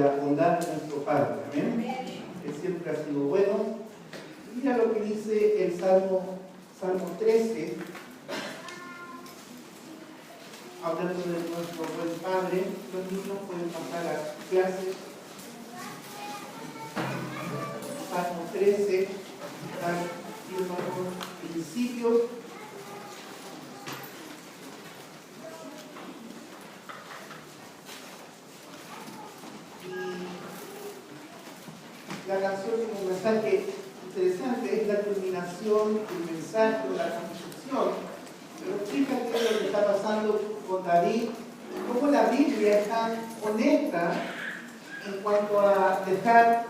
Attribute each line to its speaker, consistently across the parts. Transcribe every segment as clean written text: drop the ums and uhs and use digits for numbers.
Speaker 1: la bondad de nuestro Padre. Amén. Él siempre ha sido bueno. Mira lo que dice el Salmo 13, hablando de nuestro buen Padre. Los niños pueden pasar a clases. Salmo 13, están viendo algunos principios. La canción tiene un mensaje interesante, es la culminación del mensaje de la construcción, pero fíjate lo que está pasando con David, cómo la Biblia es tan honesta en cuanto a dejar,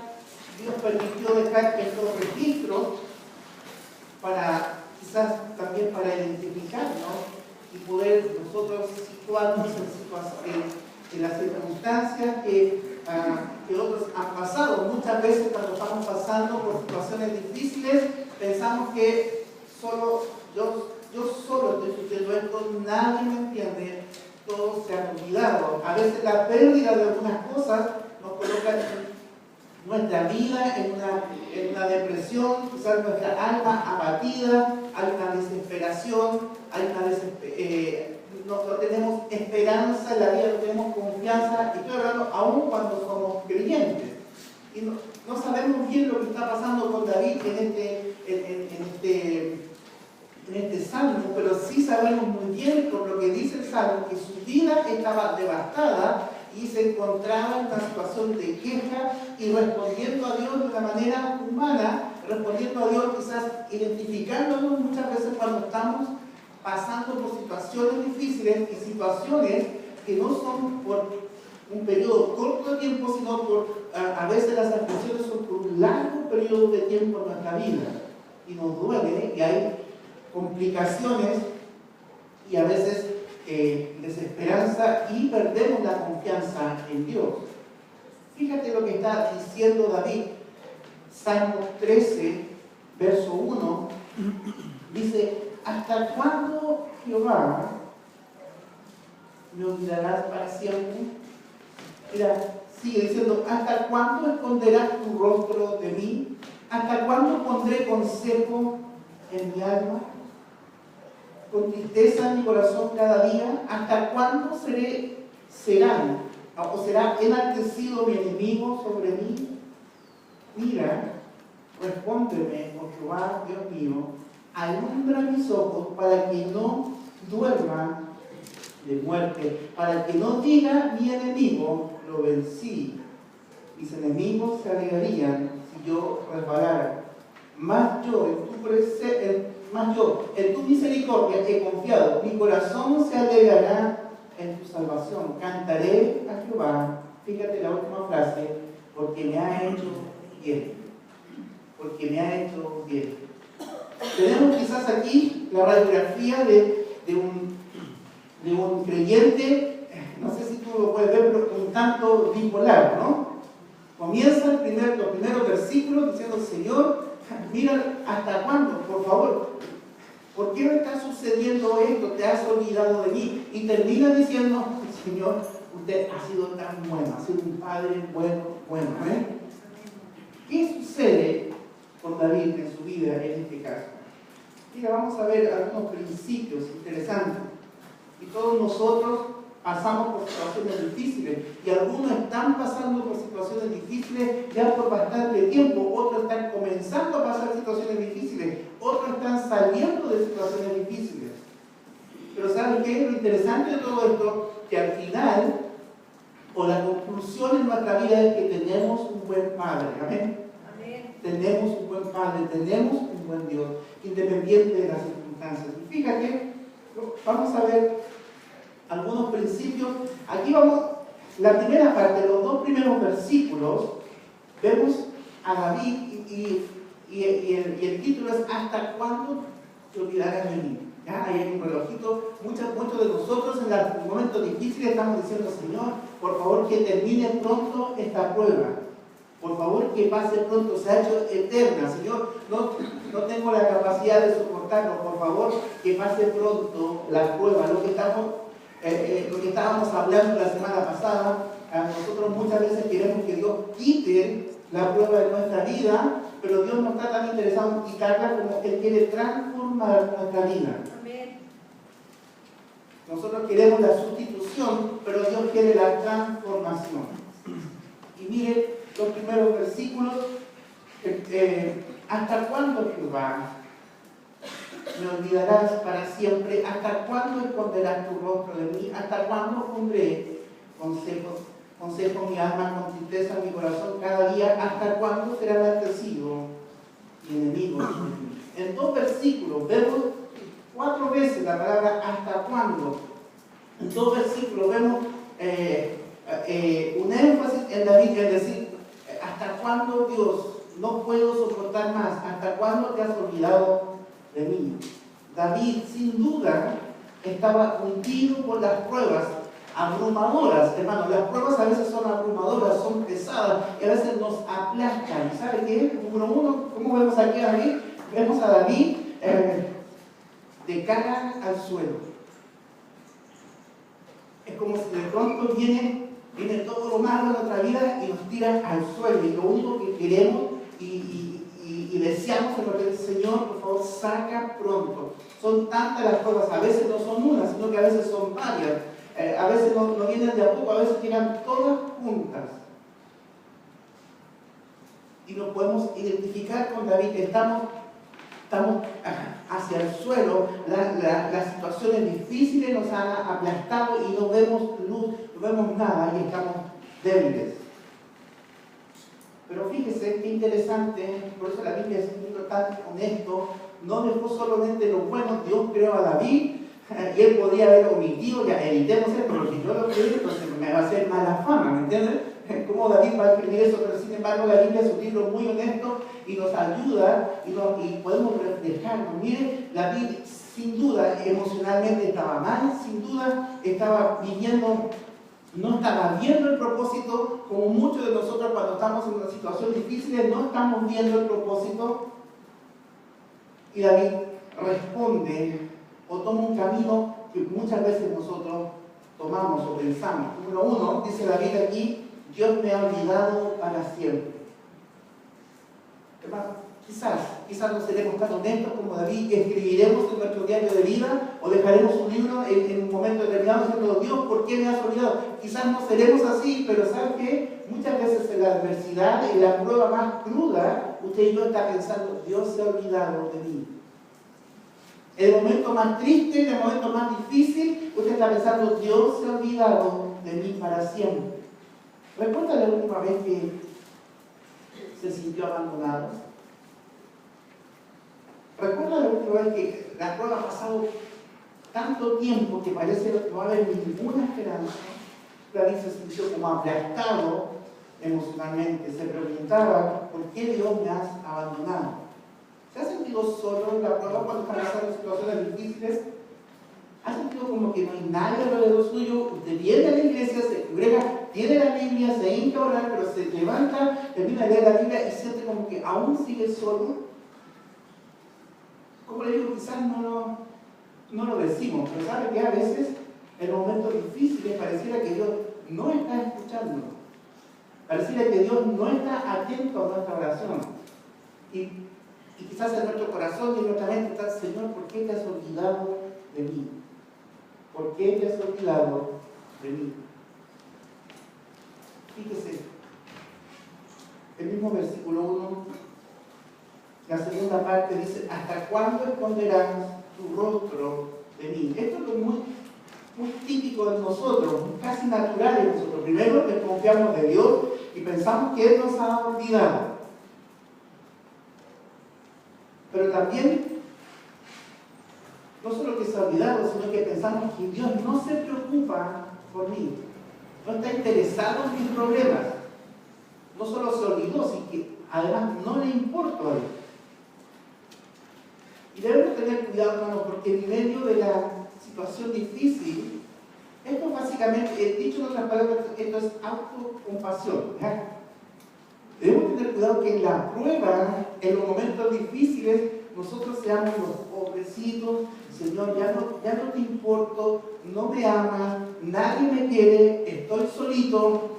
Speaker 1: Dios permitió dejar estos registros para, quizás también para identificarnos y poder nosotros situarnos en las circunstancias que otros han pasado. Muchas veces cuando estamos pasando por situaciones difíciles, pensamos que yo solo estoy sufriendo esto, nadie me entiende, todos se han olvidado. A veces la pérdida de algunas cosas nos coloca en nuestra vida en una depresión, quizás nuestra alma abatida, hay una desesperación, no tenemos esperanza en la vida, no tenemos confianza, y estoy hablando aún cuando somos creyentes. Y no sabemos bien lo que está pasando con David en este salmo, pero sí sabemos muy bien por lo que dice el salmo que su vida estaba devastada y se encontraba en una situación de queja y respondiendo a Dios de una manera humana, respondiendo a Dios quizás identificándonos muchas veces cuando estamos pasando por situaciones difíciles y situaciones que no son por un periodo corto de tiempo, sino a veces las aflicciones son por un largo periodo de tiempo en nuestra vida y nos duele y hay complicaciones y a veces desesperanza y perdemos la confianza en Dios. Fíjate lo que está diciendo David, Salmo 13, verso 1, dice: ¿hasta cuándo, Jehová, me olvidarás para siempre? Mira, sigue diciendo: ¿hasta cuándo esconderás tu rostro de mí? ¿Hasta cuándo pondré consejo en mi alma? Con tristeza en mi corazón cada día, ¿hasta cuándo será enaltecido mi enemigo sobre mí? Mira, respóndeme, oh Jehová, Dios mío, alumbra mis ojos para que no duerma de muerte, para que no diga mi enemigo, lo vencí. Mis enemigos se alegrarían si yo resbalara. Mas yo en tu misericordia he confiado, mi corazón se alegrará en tu salvación. Cantaré a Jehová, fíjate la última frase, porque me ha hecho bien. Porque me ha hecho bien. Tenemos quizás aquí la radiografía de un creyente, no sé si tú lo puedes ver, pero un tanto bipolar, ¿no? Comienza los primeros versículos diciendo: Señor, mira, ¿hasta cuándo? Por favor, ¿por qué me está sucediendo esto? ¿Te has olvidado de mí? Y termina diciendo: Señor, usted ha sido tan bueno, ha sido un padre bueno, ¿eh? ¿Qué sucede con David en su vida en este caso? Mira, vamos a ver algunos principios interesantes. Y todos nosotros pasamos por situaciones difíciles, y algunos están pasando por situaciones difíciles ya por bastante tiempo, otros están comenzando a pasar situaciones difíciles, otros están saliendo de situaciones difíciles. Pero ¿saben qué es lo interesante de todo esto? Que al final, o la conclusión en nuestra vida, es que tenemos un buen Padre. ¿Amén? Amén. Tenemos un buen Padre, tenemos un buen Dios, independiente de las circunstancias. Y fíjate, vamos a ver algunos principios. Aquí vamos, la primera parte, los dos primeros versículos, vemos a David y el título es: ¿hasta cuándo te olvidarás de mí? ¿Ya? Ahí hay un relojito. Muchos de nosotros en los momentos difíciles estamos diciendo: Señor, por favor que termine pronto esta prueba. Por favor que pase pronto, se ha hecho eterna. Señor, no tengo la capacidad de soportarlo. Por favor que pase pronto la prueba. Lo que estábamos hablando la semana pasada, nosotros muchas veces queremos queremos que Dios quite la prueba de nuestra vida, pero Dios no está tan interesado en quitarla como Él quiere transformar nuestra vida.
Speaker 2: Amén.
Speaker 1: Nosotros queremos la sustitución, pero Dios quiere la transformación. Y mire los primeros versículos. ¿Hasta cuándo, Jehová, me olvidarás para siempre? ¿Hasta cuándo esconderás tu rostro de mí? ¿Hasta cuándo pondré consejo mi alma, con tristeza mi corazón cada día? ¿Hasta cuándo será enaltecido mi enemigo? En 2 versículos vemos 4 veces la palabra hasta cuándo. En 2 versículos vemos un énfasis en David, es decir, ¿hasta cuándo, Dios? No puedo soportar más. ¿Hasta cuándo te has olvidado de mí? David, sin duda, estaba hundido por las pruebas abrumadoras, hermano. Las pruebas a veces son abrumadoras, son pesadas y a veces nos aplastan. ¿Sabe qué? Número uno, ¿cómo vemos aquí a David? Vemos a David de cara al suelo. Es como si de pronto viene todo lo malo de nuestra vida y nos tira al suelo. Y lo único que queremos y deseamos es que el Señor, por favor, saca pronto. Son tantas las pruebas, a veces no son una, sino que a veces son varias. A veces no vienen de a poco, a veces llegan todas juntas. Y nos podemos identificar con David, que estamos hacia el suelo, las situaciones difíciles nos han aplastado y no vemos luz, no vemos nada y estamos débiles. Pero fíjese qué interesante, por eso la Biblia es un libro tan honesto, no dejó solamente lo bueno. Dios creó a David y él podía haber omitido, ya evitemos esto, pero si yo lo creo, entonces me va a hacer mala fama, ¿me entiendes? ¿Cómo David va a escribir eso? Pero sin embargo la Biblia es un libro muy honesto y nos ayuda y podemos reflejarnos. Mire, David sin duda emocionalmente estaba mal, sin duda estaba viviendo, no estaba viendo el propósito, como muchos de nosotros cuando estamos en una situación difícil no estamos viendo el propósito. Y David responde o toma un camino que muchas veces nosotros tomamos o pensamos. Número uno, dice David aquí, Dios me ha olvidado para siempre. Hermano, quizás no seremos tan honestos como David, escribiremos en nuestro diario de vida o dejaremos un libro en un momento determinado diciendo, Dios, ¿por qué me has olvidado? Quizás no seremos así, pero ¿saben qué? Muchas veces en la adversidad, en la prueba más cruda, usted y yo está pensando, Dios se ha olvidado de mí. En el momento más triste, en el momento más difícil, usted está pensando, Dios se ha olvidado de mí para siempre. ¿Recuerda la última vez que se sintió abandonado? ¿Recuerda la última vez que la prueba ha pasado tanto tiempo que parece que no va a haber ninguna esperanza? David se sintió como aplastado emocionalmente. Se preguntaba, ¿por qué Dios me has abandonado? ¿Se ha sentido solo en la prueba cuando está pasando situaciones difíciles? ¿Ha sentido como que no hay nadie alrededor suyo? Usted viene a la iglesia, se congrega, tiene la Biblia, se hinca a orar, pero se levanta, termina de leer la Biblia y siente como que aún sigue solo. Como le digo, quizás no lo decimos, pero sabe que a veces en momentos difíciles pareciera que Dios no está escuchando. Pareciera que Dios no está atento a nuestra oración. Y quizás en nuestro corazón y en nuestra mente está, Señor, ¿por qué te has olvidado de mí? ¿Por qué te has olvidado de mí? Fíjese, el mismo versículo 1, la segunda parte dice, ¿hasta cuándo esconderás tu rostro de mí? Esto es muy típico de nosotros, casi natural de nosotros. Primero desconfiamos de Dios y pensamos que Él nos ha olvidado. Pero también, no solo que se ha olvidado, sino que pensamos que Dios no se preocupa por mí, no está interesado en mis problemas. No solo se olvidó, sino que además no le importa a Él. Y debemos tener cuidado, hermanos, porque en medio de la situación difícil, esto básicamente, dicho en otras palabras, esto es autocompasión. Debemos tener cuidado que en la prueba, en los momentos difíciles, nosotros seamos los pobrecitos. Señor, ya no te importo, no me amas, nadie me quiere, estoy solito.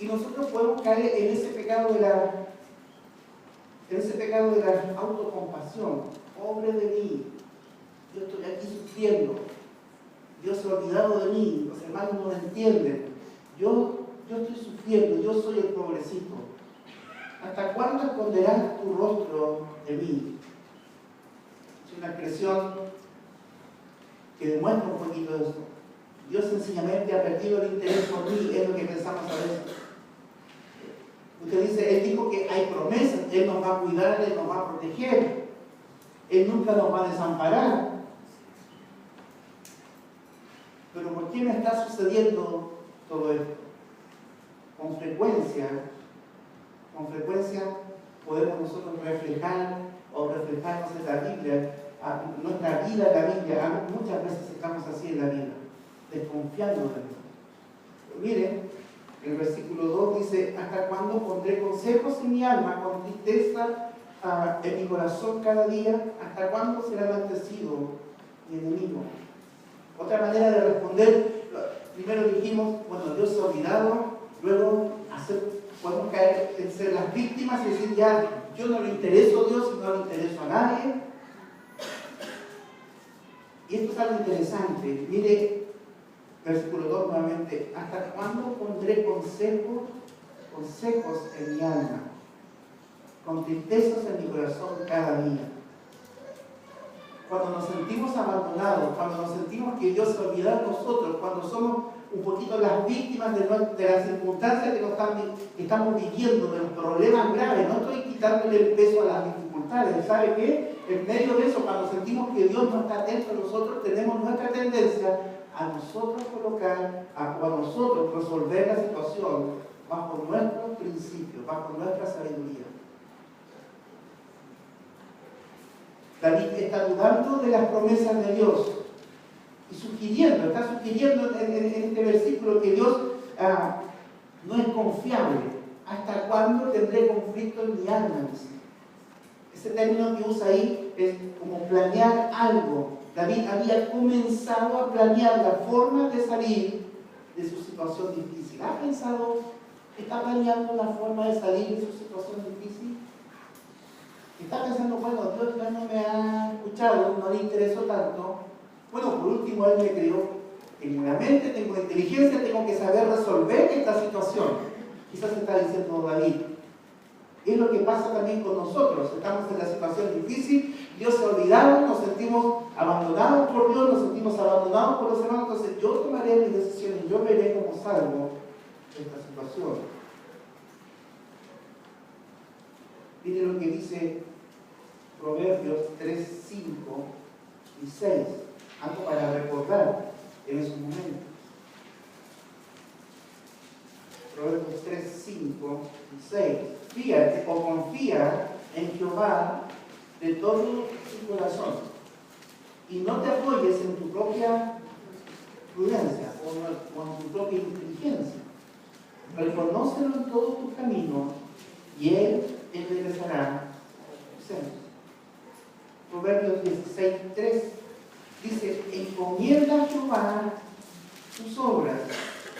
Speaker 1: Y nosotros podemos caer en ese pecado de la autocompasión. Pobre de mí, yo estoy aquí sufriendo, Dios se ha olvidado de mí, los hermanos no lo entienden, yo estoy sufriendo, yo soy el pobrecito. ¿Hasta cuándo esconderás tu rostro de mí? Es una expresión que demuestra un poquito de eso. Dios sencillamente ha perdido el interés por mí, es lo que pensamos a veces. Usted dice, Él dijo que hay promesas, Él nos va a cuidar, Él nos va a proteger, Él nunca nos va a desamparar. Pero ¿por qué me está sucediendo todo esto? Con frecuencia podemos nosotros reflejarnos en la Biblia, nuestra vida en la Biblia. Muchas veces estamos así en la vida, desconfiando de Dios. Pero miren, el versículo 2 dice: ¿hasta cuándo pondré consejos en mi alma, con tristeza en mi corazón cada día? ¿Hasta cuándo será maldecido mi enemigo? Otra manera de responder, primero dijimos, bueno, Dios se ha olvidado, luego podemos caer en ser las víctimas y decir, ya, yo no le intereso a Dios y no le intereso a nadie. Y esto es algo interesante. Mire, versículo 2 nuevamente: ¿hasta cuándo pondré consejos en mi alma, con tristezas en mi corazón cada día? Cuando nos sentimos abandonados, cuando nos sentimos que Dios se olvidó de nosotros, cuando somos un poquito las víctimas de las circunstancias que estamos viviendo, de los problemas graves, no estoy quitándole el peso a las dificultades. ¿Sabe qué? En medio de eso, cuando sentimos que Dios no está atento a nosotros, tenemos nuestra tendencia a nosotros colocar, o a nosotros resolver la situación bajo nuestros principios, bajo nuestra sabiduría. David está dudando de las promesas de Dios y está sugiriendo en este versículo que Dios no es confiable. ¿Hasta cuándo tendré conflicto en mi alma? Ese término que usa ahí es como planear algo. David había comenzado a planear la forma de salir de su situación difícil. ¿Ha pensado, está planeando la forma de salir de su situación difícil? Está pensando, bueno, Dios ya no me ha escuchado, no le interesó tanto. Bueno, por último, Él me creó. Tengo una mente, tengo inteligencia, tengo que saber resolver esta situación. Quizás está diciendo David. Es lo que pasa también con nosotros. Estamos en la situación difícil, Dios se ha olvidado, nos sentimos abandonados por Dios, nos sentimos abandonados por los hermanos. Entonces yo tomaré mis decisiones, yo veré cómo salgo de esta situación. Miren lo que dice Proverbios 3, 5 y 6. Algo para recordar en esos momentos. Proverbios 3, 5 y 6. Fíjate o confía en Jehová de todo tu corazón y no te apoyes en tu propia prudencia o en tu propia inteligencia. Reconócelo en todos tus caminos y Él enderezará tus sendos. Proverbios 16, 3 dice: encomienda a Jehová tus obras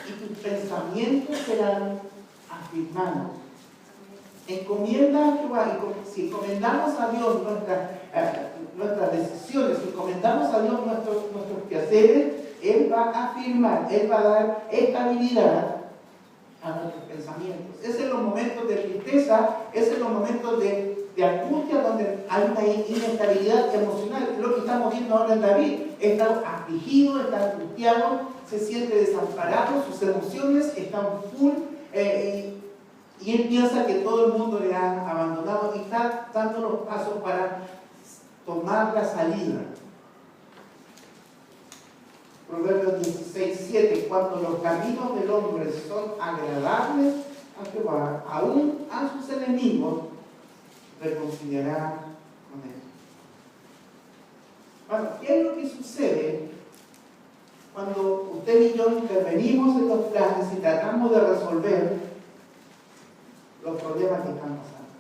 Speaker 1: y tus pensamientos serán afirmados. Encomienda a Jehová, y si encomendamos a Dios nuestras decisiones, si encomendamos a Dios nuestros quehaceres, Él va a afirmar, Él va a dar estabilidad a nuestros pensamientos. Es en los momentos de tristeza, es en los momentos de angustia donde hay una inestabilidad emocional. Es lo que estamos viendo ahora en David. Está afligido, está angustiado, se siente desamparado, sus emociones están full y él piensa que todo el mundo le ha abandonado y está dando los pasos para tomar la salida. Proverbios 16, 7: cuando los caminos del hombre son agradables a Jehová, aún a sus enemigos reconciliará con él. Bueno, ¿qué es lo que sucede cuando usted y yo intervenimos en los planes y tratamos de resolver los problemas que están pasando?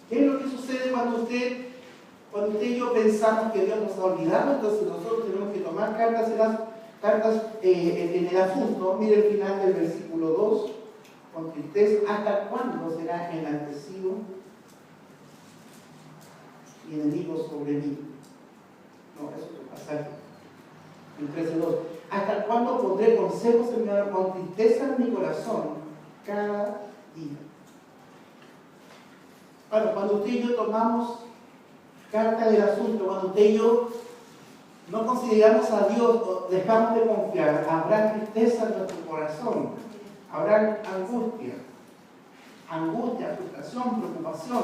Speaker 1: ¿Qué es lo que sucede cuando usted y yo pensamos que Dios nos ha olvidado? Entonces nosotros tenemos que tomar cartas en el asunto. Mire el final del versículo 2. con tristeza, ¿hasta cuándo será enaltecido mi enemigo sobre mí? No, eso es otro pasaje. El 13:2. ¿Hasta cuándo pondré consejos en mi alma, con tristeza en mi corazón cada día? Bueno, cuando usted y yo tomamos carta del asunto, cuando usted y yo no consideramos a Dios o dejamos de confiar, habrá tristeza en nuestro corazón, habrá angustia, frustración, preocupación.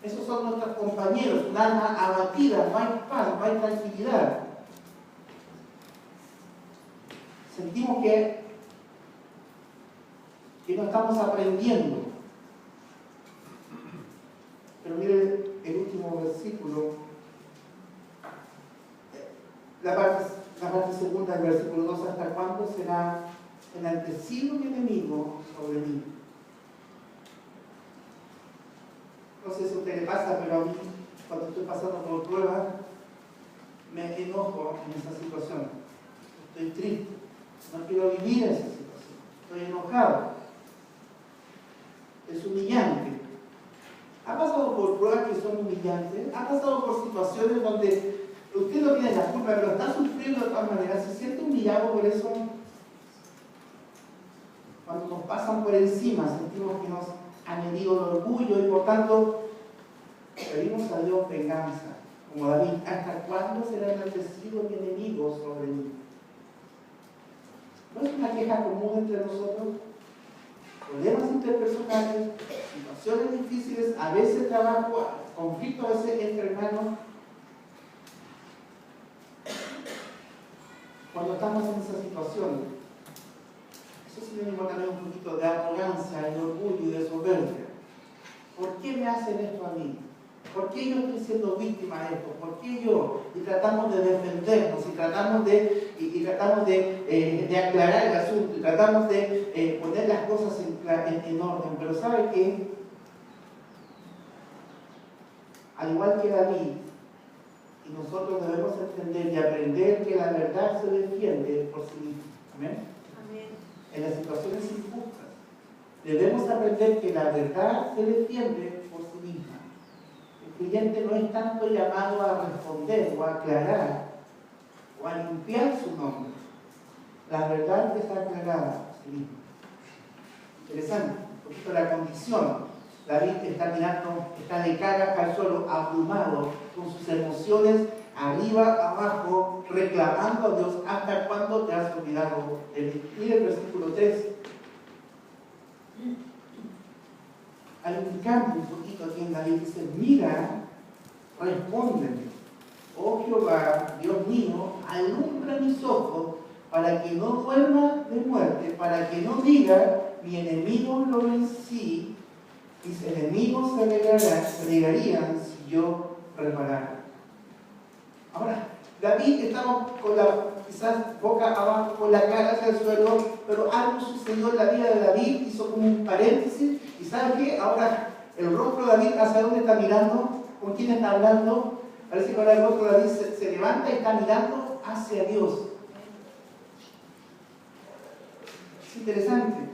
Speaker 1: Esos son nuestros compañeros, un alma abatida, no hay paz, no hay tranquilidad. Sentimos que no estamos aprendiendo. Pero mire el último versículo, la parte segunda del versículo 2, ¿hasta cuándo será enaltecido mi enemigo sobre mí? No sé si a usted le pasa, pero a mí, cuando estoy pasando por pruebas, me enojo en esa situación. Estoy triste, no quiero vivir esa situación, estoy enojado. Es humillante. ¿Ha pasado por pruebas que son humillantes? ¿Ha pasado por situaciones donde usted no tiene la culpa, pero está sufriendo de todas maneras? ¿Se siente humillado por eso? Cuando nos pasan por encima, sentimos que nos han herido el orgullo y por tanto pedimos a Dios venganza. Como David, ¿hasta cuándo será enaltecido mi enemigo sobre mí? ¿No es una queja común entre nosotros? Problemas interpersonales, situaciones difíciles, a veces trabajo, conflicto a veces entre hermanos. Cuando estamos en esa situación, eso sinónimo también un poquito de arrogancia, de orgullo y de soberbia. ¿Por qué me hacen esto a mí? ¿Por qué yo estoy siendo víctima de esto? ¿Por qué yo? Y tratamos de defendernos, y tratamos de aclarar el asunto, y tratamos de poner las cosas en orden. Pero ¿sabe qué? Al igual que David, y nosotros debemos entender y aprender que la verdad se defiende por sí misma. ¿Amén? Amén. En las situaciones injustas, debemos aprender que la verdad se defiende por sí misma. El creyente no es tanto llamado a responder o a aclarar o a limpiar su nombre. La verdad está aclarada por sí misma. Interesante, un poquito la condición. David está mirando, está de cara al suelo, abrumado, con sus emociones arriba, abajo, reclamando a Dios. ¿Hasta cuándo te has olvidado de mí? Mira el versículo 3. Hay un cambio un poquito aquí en David. Dice, mira, respóndeme, oh Jehová, Dios mío, alumbra mis ojos para que no duerma de muerte, para que no diga, mi enemigo lo vencí, mis enemigos se alegrarían si yo reparara. Ahora, David estaba con la, quizás boca abajo, con la cara hacia el suelo, pero algo sucedió en la vida de David, hizo como un paréntesis, y ¿sabe qué? Ahora el rostro de David, ¿hacia dónde está mirando? ¿Con quién está hablando? Parece que ahora el rostro de David se levanta y está mirando hacia Dios. Es interesante.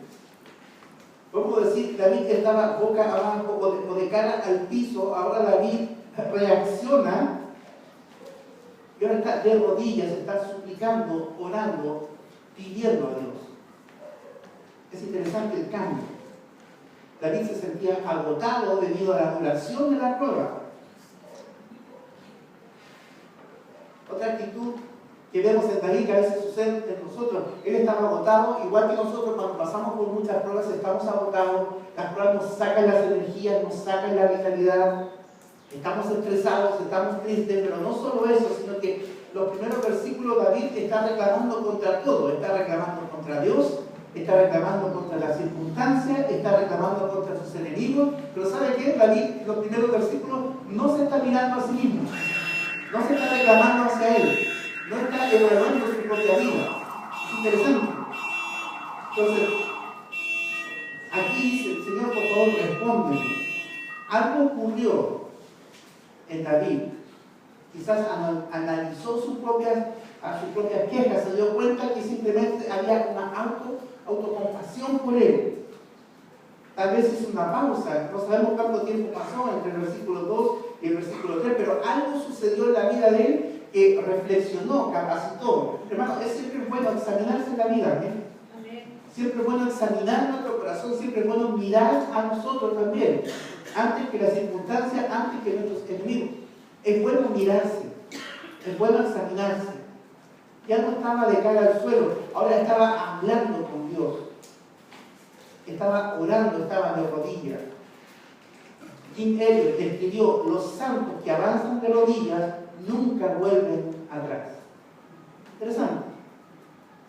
Speaker 1: Podemos decir, David estaba boca abajo o de cara al piso, ahora David reacciona y ahora está de rodillas, está suplicando, orando, pidiendo a Dios. Es interesante el cambio. David se sentía agotado debido a la duración de la prueba. Otra actitud que vemos en David, que a veces sucede en nosotros, él estaba agotado, igual que nosotros cuando pasamos por muchas pruebas estamos agotados, las pruebas nos sacan las energías, nos sacan la vitalidad, estamos estresados, estamos tristes, pero no solo eso, sino que los primeros versículos David está reclamando contra todo, está reclamando contra Dios, está reclamando contra las circunstancias, está reclamando contra sus enemigos, pero ¿sabe qué? David, los primeros versículos, no se está mirando a sí mismo, no se está reclamando hacia él, no está evaluando su propia vida. Es interesante. Entonces, aquí dice, Señor, por favor, respóndeme. Algo ocurrió en David. Quizás analizó sus propias quejas, se dio cuenta que simplemente había una autocompasión por él. Tal vez hizo una pausa, no sabemos cuánto tiempo pasó entre el versículo 2 y el versículo 3, pero algo sucedió en la vida de él que reflexionó, capacitó. Hermano, es siempre bueno examinarse en la vida, ¿eh? Siempre es bueno examinar nuestro corazón, siempre es bueno mirar a nosotros también, antes que las circunstancias, antes que nuestros enemigos. Es bueno mirarse, es bueno examinarse. Ya no estaba de cara al suelo, ahora estaba hablando con Dios. Estaba orando, estaba de rodillas. Tim Elliott escribió: los santos que avanzan de rodillas nunca vuelven atrás. Interesante.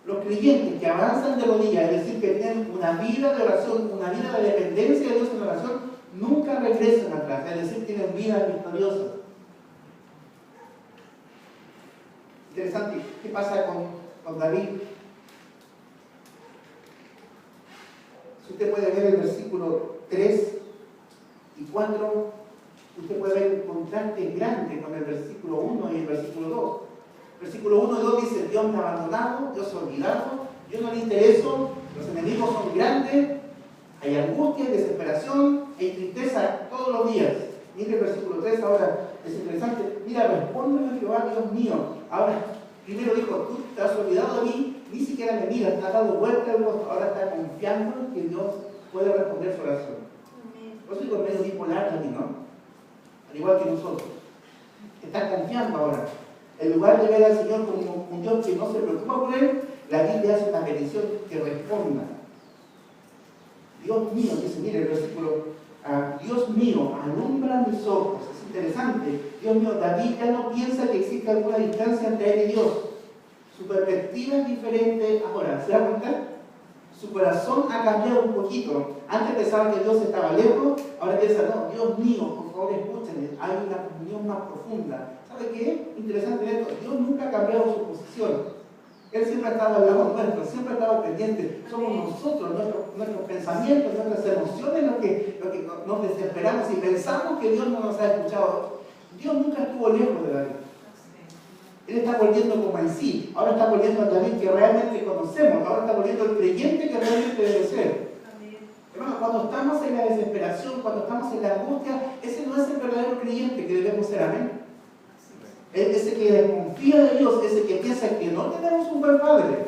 Speaker 1: Los creyentes que avanzan de rodillas, es decir, que tienen una vida de oración, una vida de dependencia de Dios en oración, nunca regresan atrás, es decir, tienen vidas victoriosas. Interesante. ¿Qué pasa con David? Si usted puede ver el versículo 3 y 4, usted puede ver un contraste grande con el versículo 1 y el versículo 2. Versículo 1 y 2 dice: Dios me ha abandonado, Dios ha olvidado, yo no le intereso, los enemigos son grandes, hay angustia, desesperación y tristeza todos los días. Mire el versículo 3, ahora es interesante. Mira, respóndeme, Jehová, Dios mío. Ahora, primero dijo: tú te has olvidado de mí, ni siquiera me miras, te has dado vuelta al rostro. Ahora está confiando en que Dios puede responder su oración. Por eso digo, es medio bipolar aquí, ¿no? Al igual que nosotros. Está confiando ahora. En lugar de ver al Señor como un Dios que no se preocupa por él, la Biblia hace una petición que responda. Dios mío, dice, mire el versículo: Dios mío, alumbra mis ojos. Es interesante. Dios mío, David ya no piensa que existe alguna distancia entre él y Dios. Su perspectiva es diferente ahora. ¿Se da cuenta? Su corazón ha cambiado un poquito. Antes pensaba que Dios estaba lejos, ahora piensa: no, Dios mío, por favor escúchenme. Hay una comunión más profunda. ¿Sabe qué? Interesante esto. Dios nunca ha cambiado su posición. Él siempre ha estado al lado nuestro, siempre ha estado pendiente. Somos nosotros, nuestros pensamientos, nuestras emociones, lo que nos desesperamos y pensamos que Dios no nos ha escuchado. Dios nunca estuvo lejos de David. Él está volviendo como en sí. Ahora está volviendo al David que realmente conocemos. Ahora está volviendo al creyente que realmente debe ser. Hermano, cuando estamos en la desesperación, cuando estamos en la angustia, ese no es el verdadero creyente que debemos ser. Amén. Ese que desconfía de Dios, ese que piensa que no tenemos un buen padre,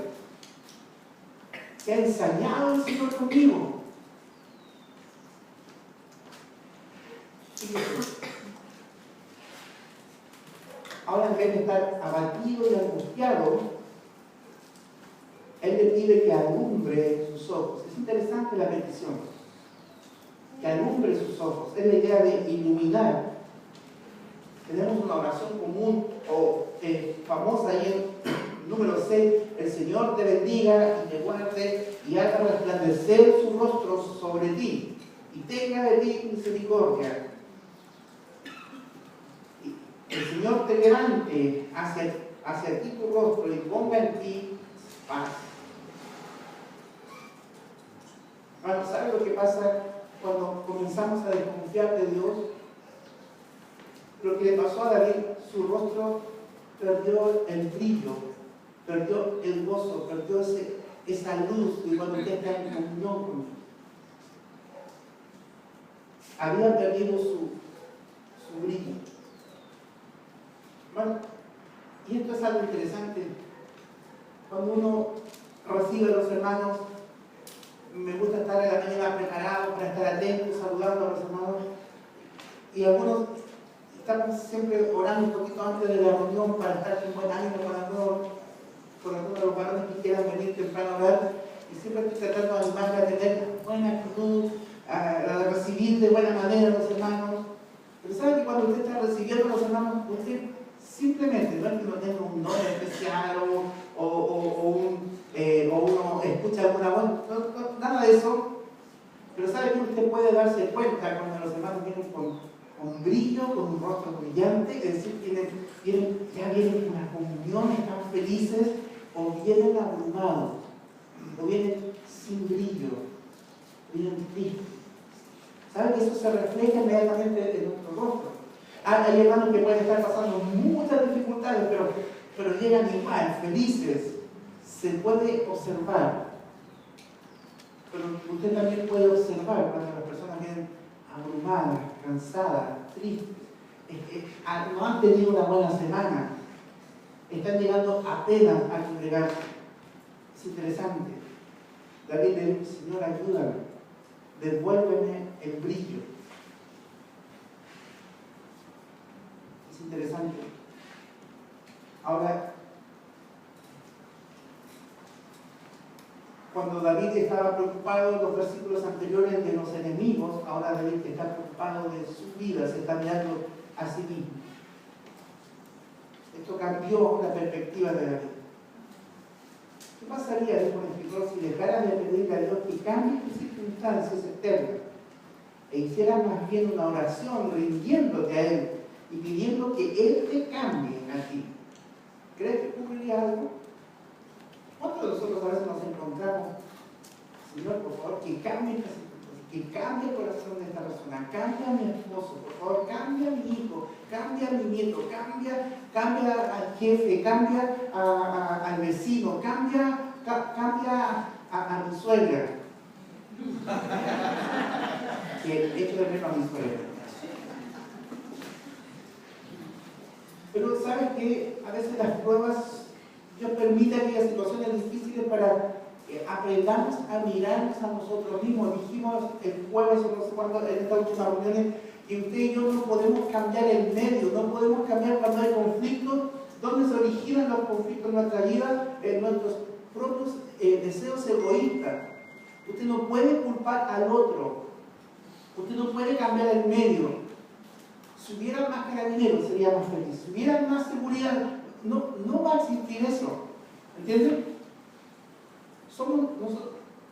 Speaker 1: que ha ensañado el Señor conmigo. Ahora, en vez de estar abatido y angustiado, Él le pide que alumbre sus ojos. Es interesante la petición. Que alumbre sus ojos. Es la idea de iluminar. Tenemos una oración común o famosa ahí en número 6: el Señor te bendiga y te guarde y haga resplandecer su rostro sobre ti y tenga de ti misericordia. Y el Señor te levante hacia ti tu rostro y ponga en ti paz. Bueno, ¿sabes lo que pasa cuando comenzamos a desconfiar de Dios? Lo que le pasó a David: su rostro perdió el brillo, perdió el gozo, perdió esa luz de cuando usted está en comunión con Dios. Había perdido su brillo. Bueno, y esto es algo interesante. Cuando uno recibe a los hermanos, me gusta estar en la mañana preparado para estar atento, saludando a los hermanos, y algunos estamos siempre orando un poquito antes de la reunión para estar en buen ánimo con algunos de los varones que quieran venir temprano a orar, y siempre estoy tratando de animarme a tener buena actitud, a recibir de buena manera a los hermanos. Pero sabe que cuando usted está recibiendo a los hermanos, usted simplemente, no es que no tenga un don especial o uno escucha alguna voz, no, nada de eso, pero sabe que usted puede darse cuenta cuando los hermanos vienen con brillo, con un rostro brillante, es decir, ya vienen con una comunión, están felices, o vienen abrumados, o vienen sin brillo, vienen tristes. ¿Sabe que eso se refleja inmediatamente en nuestro rostro? Hay hermanos que pueden estar pasando muchas dificultades, pero llegan igual, felices. Se puede observar. Pero usted también puede observar cuando las personas vienen abrumadas, cansadas, tristes, no han tenido una buena semana, están llegando apenas a congregarse. Es interesante. David le dice: Señor, ayúdame, devuélveme el brillo. Es interesante. Ahora, cuando David estaba preocupado en los versículos anteriores de los enemigos, ahora David está preocupado de su vida, se está mirando a sí mismo. Esto cambió la perspectiva de David. ¿Qué pasaría, dijo el escritor, si dejaras de pedirle a Dios que cambie tus circunstancias externas e hicieras más bien una oración rindiéndote a Él y pidiendo que Él te cambie a ti? ¿Crees que ocurriría algo? ¿Cuántos de nosotros a veces nos encontramos: Señor, por favor, que cambie esta circunstancia, que cambie el corazón de esta persona, cambia a mi esposo, por favor, cambia a mi hijo, cambia a mi nieto, cambia al jefe, cambia al vecino, cambia a mi suegra? Que echo de menos a mi suegra. Pero ¿sabes qué? A veces las pruebas Dios permite aquellas situaciones difíciles para que aprendamos a mirarnos a nosotros mismos. Dijimos el jueves, o no sé cuándo, en esta última reunión, que usted y yo no podemos cambiar el medio, no podemos cambiar cuando hay conflictos. ¿Dónde se originan los conflictos en nuestra vida? En nuestros propios deseos egoístas. Usted no puede culpar al otro. Usted no puede cambiar el medio. Si hubiera más carabineros sería más feliz. Si hubiera más seguridad, no va a existir eso. ¿Entienden?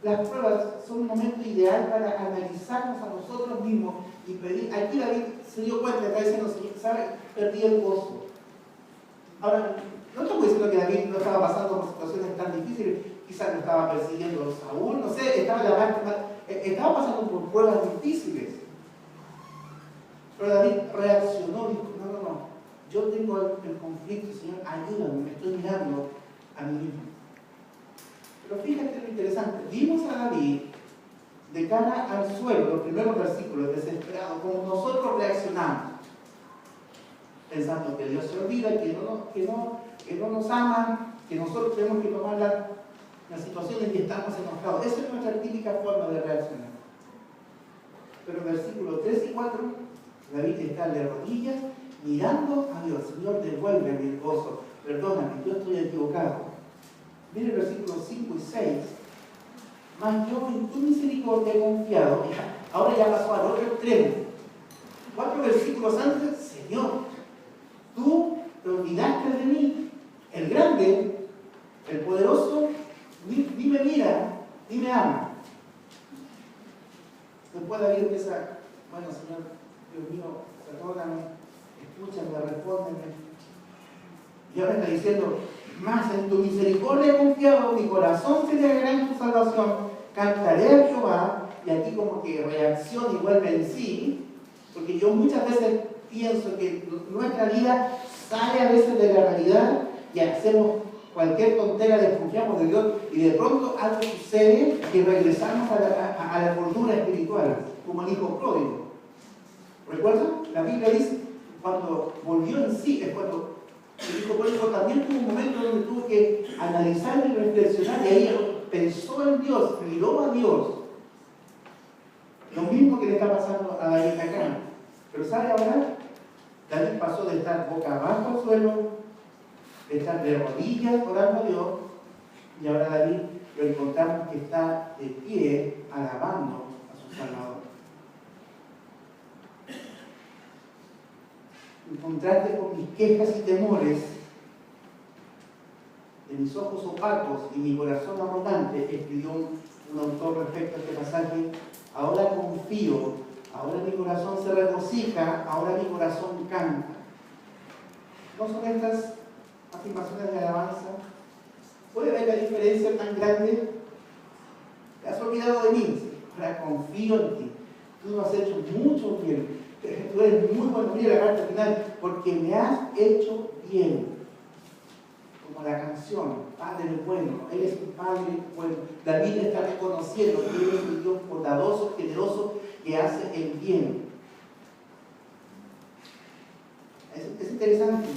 Speaker 1: Las pruebas son un momento ideal para analizarnos a nosotros mismos y pedir. Aquí David se dio cuenta, está diciendo: ¿sabe? Perdí el gozo. Ahora, no estoy diciendo que David no estaba pasando por situaciones tan difíciles, quizás lo estaba persiguiendo a Saúl, no sé, estaba pasando por pruebas difíciles. Pero David reaccionó, dijo: no, yo tengo el conflicto, Señor, ayúdame, me estoy mirando a mí mismo. Pero fíjate lo interesante, vimos a David de cara al suelo, los primeros versículos, desesperado, como nosotros reaccionamos, pensando que Dios se olvida, que no nos ama, que nosotros tenemos que tomar las situaciones y estamos enojados. Esa es nuestra típica forma de reaccionar. Pero versículos 3 y 4, David está de rodillas mirando a Dios: Señor, devuélveme el gozo, perdóname, yo estoy equivocado. Mire el versículo 5 y 6. Mas yo en tu misericordia he confiado. Ahora ya pasó al otro extremo. 4 versículos antes: Señor, tú te olvidaste de mí. El grande, el poderoso, ni me mira, ni me ama. Después David empieza: bueno, Señor, Dios mío, perdóname, escúchame, respóndeme. Y ahora está diciendo: más en tu misericordia he confiado, mi corazón se alegrará en tu salvación, cantaré a Jehová. Y aquí como que reacciona y vuelve en sí, porque yo muchas veces pienso que nuestra vida sale a veces de la realidad y hacemos cualquier tontera, desconfiamos de Dios y de pronto algo sucede que regresamos a la cordura espiritual, como el hijo pródigo. ¿Recuerdan? La Biblia dice: cuando volvió en sí, es cuando el hijo pródigo también tuvo un momento donde tuvo que analizar y reflexionar, y ahí pensó en Dios, miró a Dios. Lo mismo que le está pasando a David acá. Pero ¿sabe ahora? David pasó de estar boca abajo al suelo, de estar de rodillas orando a Dios, y ahora David lo encontramos que está de pie alabando a su Salvador. En contraste con mis quejas y temores, de mis ojos opacos y mi corazón arrogante, escribió un autor respecto a este pasaje: ahora confío, ahora mi corazón se regocija, ahora mi corazón canta. ¿No son estas afirmaciones de alabanza? ¿Puede ver la diferencia tan grande? Te has olvidado de mí, ahora confío en ti. Tú me has hecho mucho bien. Tú eres muy bueno. Mira la parte final: porque me has hecho bien. Tu como la canción, Padre bueno, Él es un Padre bueno. David está reconociendo que Él es un Dios bondadoso, generoso, que hace el bien. Es interesante.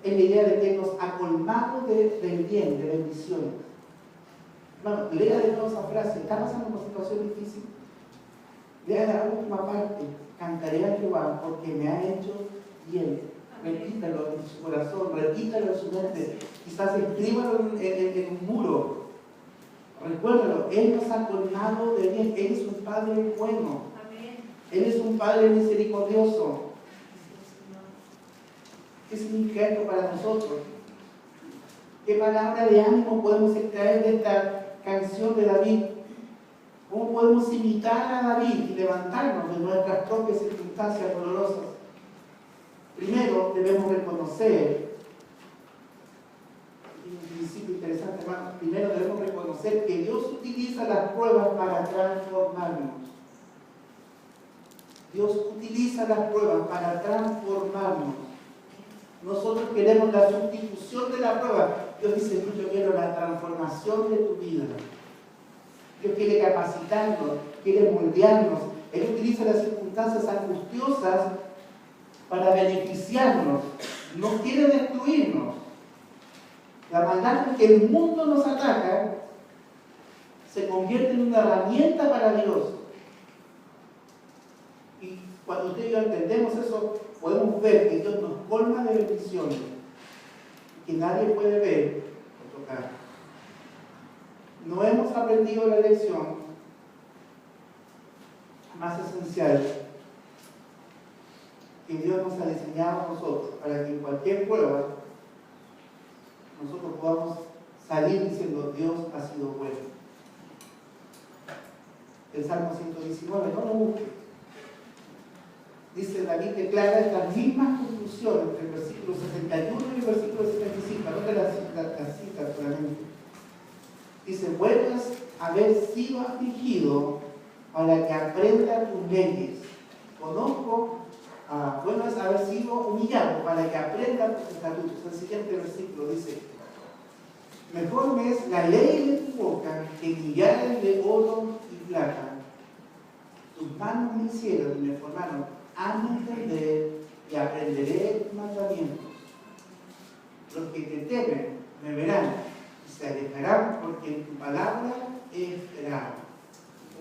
Speaker 1: Es la idea de que nos ha colmado del bien, de bendiciones. Bueno, lea de nuevo esa frase. ¿Está pasando una situación difícil? Lea la última parte. Cantaré a Jehová porque me ha hecho bien. Repítalo en su corazón, repítalo en su mente. Quizás escríbalo en un muro. Recuérdalo, Él nos ha colmado de bien. Él es un Padre bueno. Él es un Padre misericordioso. ¿Qué significa esto para nosotros? ¿Qué palabra de ánimo podemos extraer de esta canción de David? ¿Cómo podemos imitar a David y levantarnos de nuestras propias circunstancias dolorosas? Primero, debemos reconocer, y un principio interesante, hermano, primero debemos reconocer que Dios utiliza las pruebas para transformarnos. Dios utiliza las pruebas para transformarnos. Nosotros queremos la sustitución de la prueba. Dios dice, yo quiero la transformación de tu vida. Dios quiere capacitarnos, quiere moldearnos. Él utiliza las circunstancias angustiosas para beneficiarnos. No quiere destruirnos. La maldad con que el mundo nos ataca se convierte en una herramienta para Dios. Y cuando usted y yo entendemos eso, podemos ver que Dios nos colma de bendiciones que nadie puede ver o tocar. No hemos aprendido la lección más esencial que Dios nos ha diseñado a nosotros para que en cualquier prueba nosotros podamos salir diciendo Dios ha sido bueno. El Salmo 119, no lo busque. Dice David, declara estas mismas conclusiones entre el versículo 71 y el versículo 75. Anote la cita solamente. Dice, bueno es haber sido afligido para que aprenda tus leyes. Bueno es haber sido humillado para que aprenda tus estatutos. El siguiente versículo dice, mejor me es la ley de tu boca que millares de oro y plata. Tus manos me hicieron y me formaron a entender y aprenderé tus mandamientos. Los que te temen me verán y se alejarán porque en tu palabra he esperado.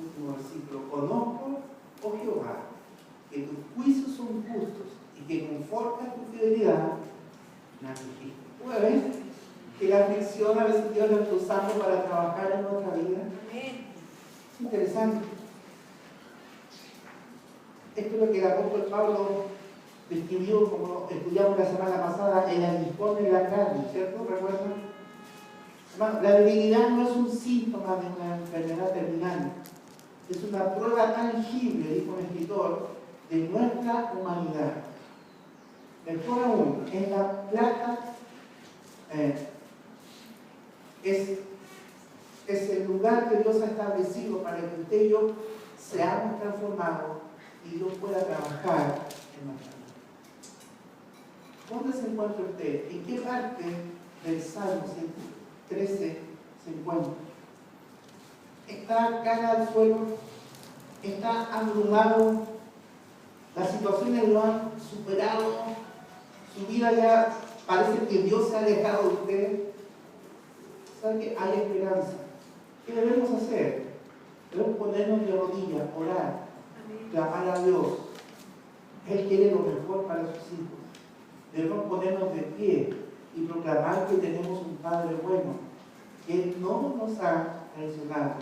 Speaker 1: Último versículo. Conozco, oh Jehová, que tus juicios son justos y que conforta tu fidelidad me afligiste. ¿Puede ver que la aflicción a veces Dios la está usando para trabajar en nuestra vida? Es interesante. Esto es lo que el apóstol Pablo describió, como estudiamos la semana pasada, el aguijón en la carne, ¿cierto? ¿Recuerdan? Hermano, la debilidad no es un síntoma de una enfermedad terminal, es una prueba tangible, dijo un escritor, de nuestra humanidad. Mejor aún, en la plata es el lugar que Dios ha establecido para que usted y yo seamos transformados y Dios pueda trabajar en nuestra vida. ¿Dónde se encuentra usted? ¿En qué parte del Salmo 113 se encuentra? ¿Está cara al suelo? ¿Está abrumado? ¿Las situaciones lo han superado? ¿Su vida ya parece que Dios se ha alejado de usted? ¿Sabe que hay esperanza? ¿Qué debemos hacer? Debemos ponernos de rodillas, orar, clamar a Dios. Él quiere lo mejor para sus hijos. Debemos ponernos de pie y proclamar que tenemos un Padre bueno, que Él no nos ha traicionado,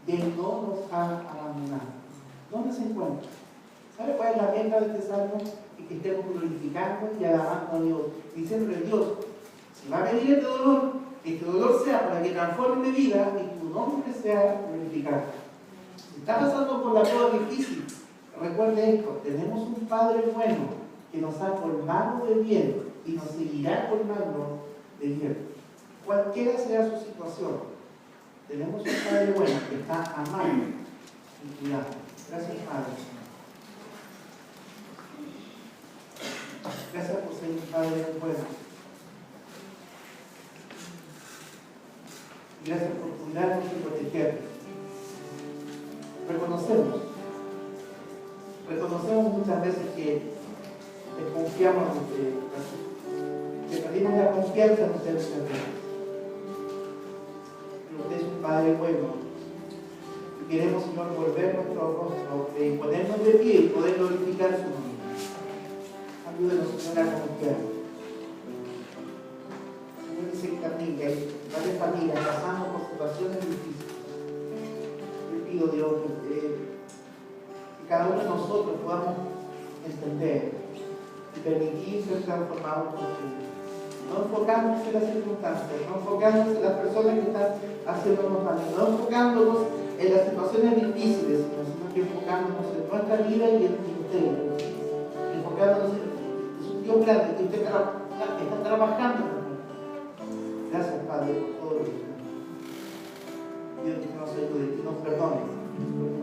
Speaker 1: que Él no nos ha abandonado. ¿Dónde se encuentra? ¿Sabe cuál es la meta de este salmo? Y que estemos glorificando y alabando a Dios, diciéndole a Dios, si va a venir este dolor, que este dolor sea para que transforme mi vida y tu nombre sea glorificado. Si está pasando por la prueba difícil, recuerde esto, tenemos un Padre bueno que nos ha colmado de bien y nos seguirá colmando de bien. Cualquiera sea su situación, tenemos un Padre bueno que está amando y cuidando. Gracias, Padre. Gracias por ser un Padre bueno. Gracias por cuidarnos y protegernos. Reconocemos muchas veces que desconfiamos que perdimos la confianza en ustedes muchas veces. Pero usted es un Padre bueno. Y queremos, Señor, volver nuestro rostro y ponernos de pie y poder glorificar su nombre. Ayúdenos, Señor, a confiar. Señor, dice también que hay varias familias pasando por situaciones difíciles. Yo pido, Dios, que cada uno de nosotros podamos entender y permitir ser transformados por ti. No enfocándonos en las circunstancias, no enfocándonos en las personas que están haciéndonos daño, no enfocándonos en las situaciones difíciles, sino que enfocándonos en nuestra vida y en usted, enfocándonos en su Dios grande, que usted está trabajando con nosotros. Gracias, Padre, por todo lo que está. Dios que nos ayude, que nos perdone.